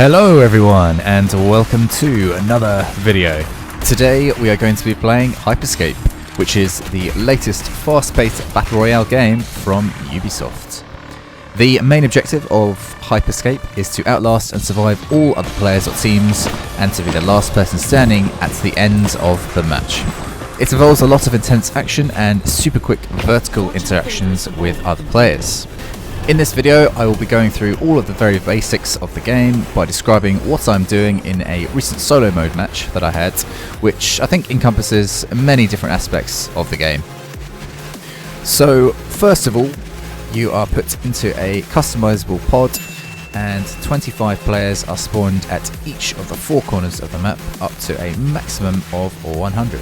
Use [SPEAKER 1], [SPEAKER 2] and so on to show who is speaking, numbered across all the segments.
[SPEAKER 1] Hello everyone and welcome to another video. Today we are going to be playing Hyperscape, which is the latest fast-paced battle royale game from Ubisoft. The main objective of Hyperscape is to outlast and survive all other players or teams and to be the last person standing at the end of the match. It involves a lot of intense action and super quick vertical interactions with other players. In this video I will be going through all of the very basics of the game by describing what I'm doing in a recent solo mode match that I had, which I think encompasses many different aspects of the game. So first of all, you are put into a customizable pod and 25 players are spawned at each of the four corners of the map up to a maximum of 100.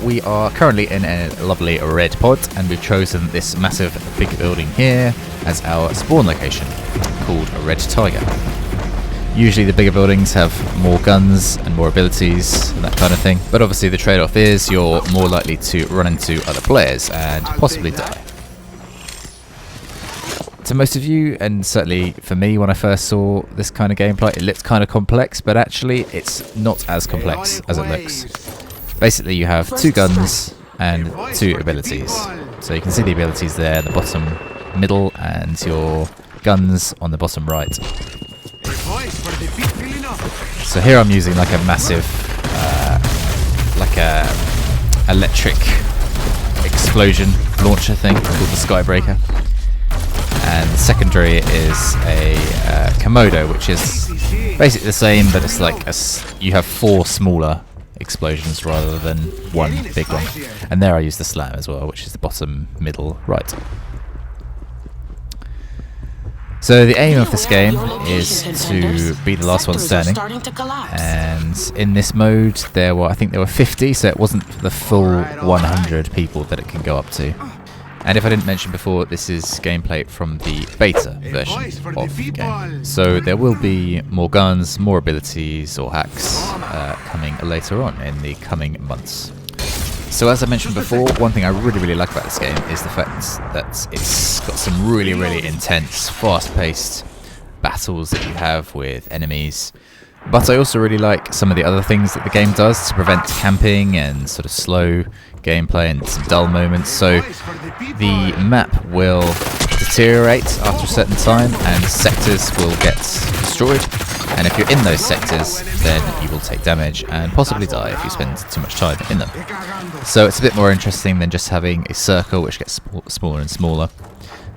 [SPEAKER 1] We are currently in a lovely red pod and we've chosen this massive big building here as our spawn location, called a Red Tiger. Usually the bigger buildings have more guns and more abilities and that kind of thing, but obviously the trade-off is you're more likely to run into other players and possibly die. To most of you, and certainly for me when I first saw this kind of gameplay, it looked kind of complex, but actually it's not as complex as it looks. Basically you have two guns and two abilities. So you can see the abilities there in the bottom middle and your guns on the bottom right. So here I'm using like a massive, like a electric explosion launcher thing called the Skybreaker. And the secondary is a Komodo, which is basically the same, but it's like you have four smaller explosions rather than one big one. And there I use the slam as well, which is the bottom middle right. So the aim of this game is to be the last one standing, and in this mode I think there were 50, so it wasn't the full 100 people that it can go up to. And if I didn't mention before, this is gameplay from the beta version of the game. So there will be more guns, more abilities or hacks coming later on in the coming months. So as I mentioned before, one thing I really like about this game is the fact that it's got some really intense, fast-paced battles that you have with enemies. But I also really like some of the other things that the game does to prevent camping and sort of slow gameplay and some dull moments. So the map will deteriorate after a certain time and sectors will get destroyed. And if you're in those sectors, then you will take damage and possibly die if you spend too much time in them. So it's a bit more interesting than just having a circle which gets smaller and smaller,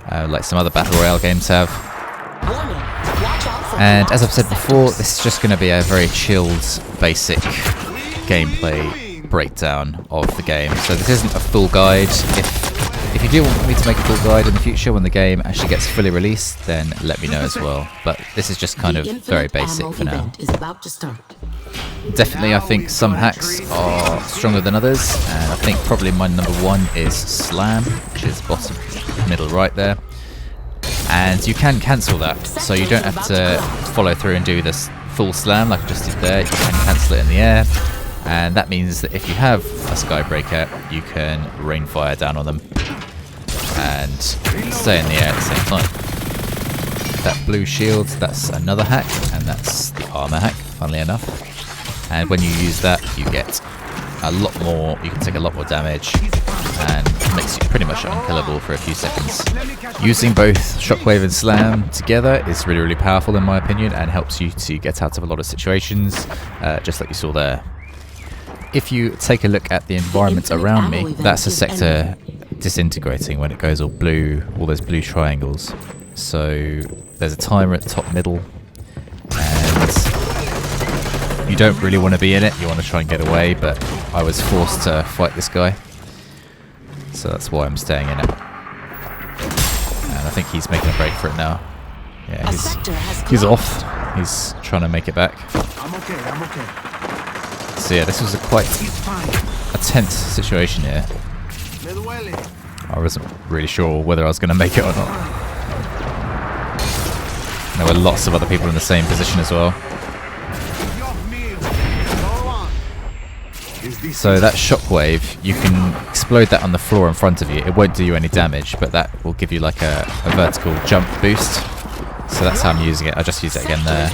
[SPEAKER 1] like some other battle royale games have. And as I've said before, this is just going to be a very chilled, basic gameplay breakdown of the game. So this isn't a full guide. If you do want me to make a full guide in the future when the game actually gets fully released, then let me know as well. But this is just kind of very basic for now. Definitely I think some hacks are stronger than others, and I think probably my number one is Slam, which is bottom middle right there. And you can cancel that, so you don't have to follow through and do this full slam like I just did there. You can cancel it in the air, and that means that if you have a Skybreaker, you can rain fire down on them and stay in the air at the same time. That blue shield, that's another hack, and that's the armor hack, funnily enough. And when you use that, you get a lot more, you can take a lot more damage, and it makes you pretty much unkillable for a few seconds. Using both Shockwave and Slam together is really powerful in my opinion, and helps you to get out of a lot of situations, just like you saw there. If you take a look at the environment around me, that's a sector disintegrating when it goes all blue, all those blue triangles. So there's a timer at the top middle, and you don't really want to be in it, you want to try and get away, but I was forced to fight this guy. So that's why I'm staying in it. And I think he's making a break for it now. Yeah, he's off. He's trying to make it back. So yeah, this was a quite a tense situation here. I wasn't really sure whether I was going to make it or not. There were lots of other people in the same position as well. So that shockwave, you can explode that on the floor in front of you. It won't do you any damage, but that will give you like a vertical jump boost. So that's how I'm using it. I just use it again there.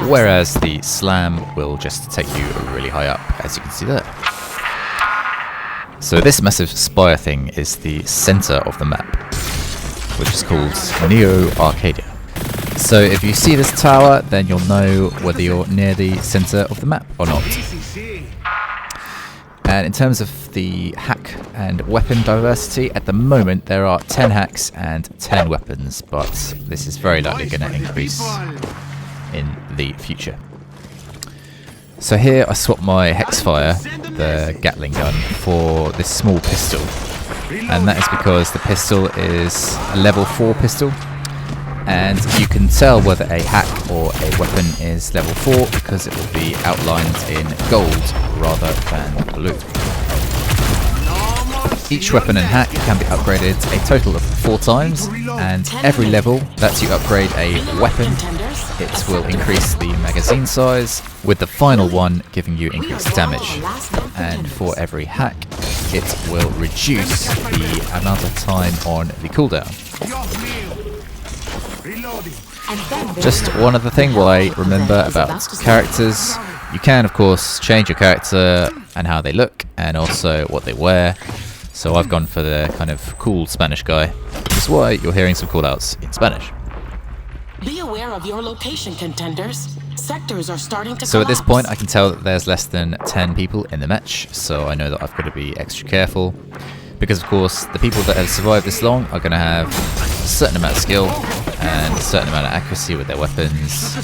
[SPEAKER 1] Whereas the slam will just take you really high up, as you can see there. So this massive spire thing is the center of the map, which is called Neo Arcadia. So if you see this tower, then you'll know whether you're near the center of the map or not. And in terms of the hack and weapon diversity, at the moment there are 10 hacks and 10 weapons, but this is very likely going to increase in the future. So here I swapped my Hexfire, the Gatling gun, for this small pistol. And that is because the pistol is a level 4 pistol. And you can tell whether a hack or a weapon is level 4 because it will be outlined in gold rather than blue. Each weapon and hack can be upgraded a total of 4 times, and every level that you upgrade a weapon, it will increase the magazine size, with the final one giving you increased damage. And for every hack, it will reduce the amount of time on the cooldown. Just one other thing while I remember about characters. You can of course change your character and how they look and also what they wear. So I've gone for the kind of cool Spanish guy, which is why you're hearing some callouts in Spanish.
[SPEAKER 2] Be aware of your location, contenders. Sectors are starting to
[SPEAKER 1] So at
[SPEAKER 2] collapse.
[SPEAKER 1] this point I can tell that there's less than 10 people in the match, so I know that I've got to be extra careful. Because of course the people that have survived this long are going to have a certain amount of skill and a certain amount of accuracy with their weapons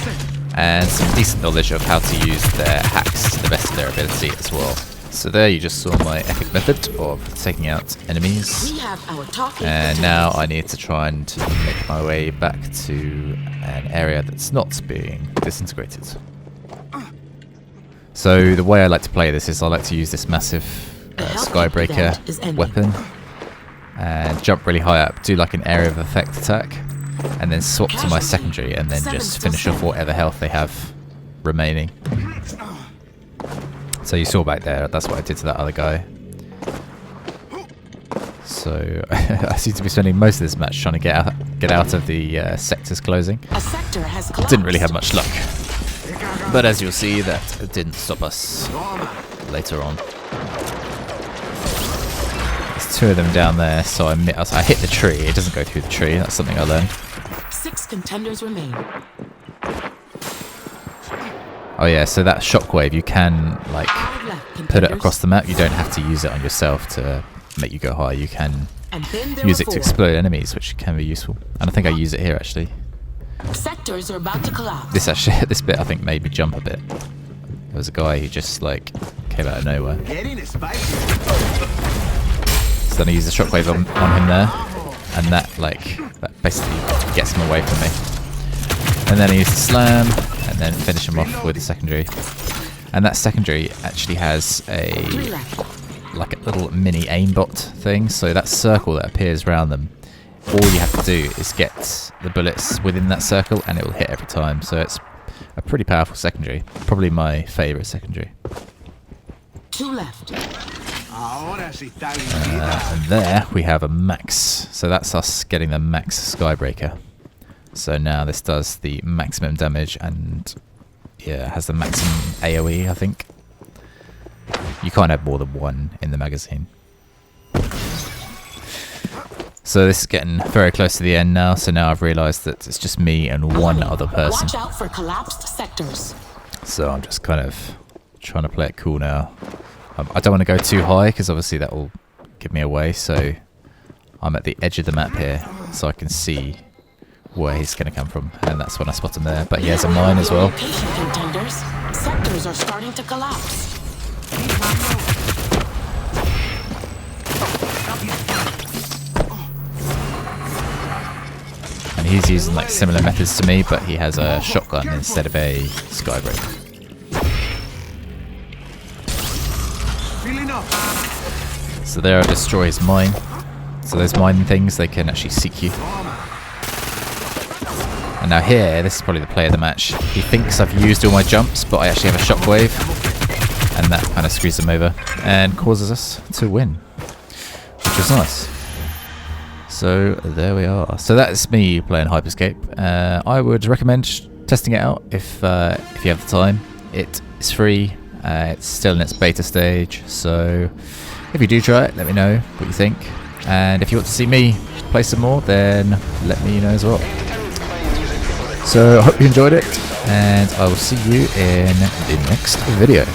[SPEAKER 1] and some decent knowledge of how to use their hacks to the best of their ability as well. So there you just saw my epic method of taking out enemies,
[SPEAKER 2] We have our talking
[SPEAKER 1] and now I need to try and make my way back to an area that's not being disintegrated. So the way I like to play this is I like to use this massive Skybreaker weapon and jump really high up, do like an area of effect attack, and then swap to my secondary and then just finish off whatever health they have remaining. So you saw back there, that's what I did to that other guy. So I seem to be spending most of this match trying to get out of the sectors closing.
[SPEAKER 2] A sector has collapsed.
[SPEAKER 1] Didn't really have much luck, but as you'll see, that didn't stop us later on. There's 2 of them down there, so I hit the tree. It doesn't go through the tree. That's something I learned.
[SPEAKER 2] 6 contenders remain.
[SPEAKER 1] Oh yeah, so that shockwave, you can like
[SPEAKER 2] 5 left,
[SPEAKER 1] put it
[SPEAKER 2] contenders.
[SPEAKER 1] across the map. You don't have to use it on yourself to make you go high. You can
[SPEAKER 2] And then there
[SPEAKER 1] use
[SPEAKER 2] are
[SPEAKER 1] it to
[SPEAKER 2] 4.
[SPEAKER 1] explode enemies, which can be useful. And I think I use it here actually.
[SPEAKER 2] Sectors are about to collapse.
[SPEAKER 1] This bit I think made me jump a bit. There was a guy who just like came out of nowhere. So then I use the shockwave on him there, and that basically gets him away from me. And then I use the slam, and then finish him off with the secondary. And that secondary actually has
[SPEAKER 2] 3 left.
[SPEAKER 1] like a little mini aimbot thing, so that circle that appears around them, all you have to do is get the bullets within that circle and it will hit every time. So it's a pretty powerful secondary, probably my favourite secondary.
[SPEAKER 2] 2 left.
[SPEAKER 1] And there we have a max, so that's us getting the max Skybreaker. So now this does the maximum damage and yeah, has the maximum AoE I think. You can't have more than 1 in the magazine. So this is getting very close to the end now, so now I've realised that it's just me and 1 other person.
[SPEAKER 2] Watch out for collapsed sectors.
[SPEAKER 1] So I'm just kind of trying to play it cool now. I don't want to go too high because obviously that will give me away, so I'm at the edge of the map here so I can see where he's going to come from, and that's when I spot him there. But he has a mine as well.
[SPEAKER 2] Location, contenders. Sectors are starting to collapse.
[SPEAKER 1] And he's using like similar methods to me, but he has a shotgun instead of a Skybreaker. So there I destroy his mine. So those mine things, they can actually seek you. And now here, this is probably the play of the match. He thinks I've used all my jumps, but I actually have a shockwave. And that kind of screws him over and causes us to win, which is nice. So there we are. So that's me playing Hyperscape. I would recommend testing it out if you have the time. It is free. It's still in its beta stage, so if you do try it, let me know what you think. And if you want to see me play some more, then let me know as well. So I hope you enjoyed it, and I will see you in the next video.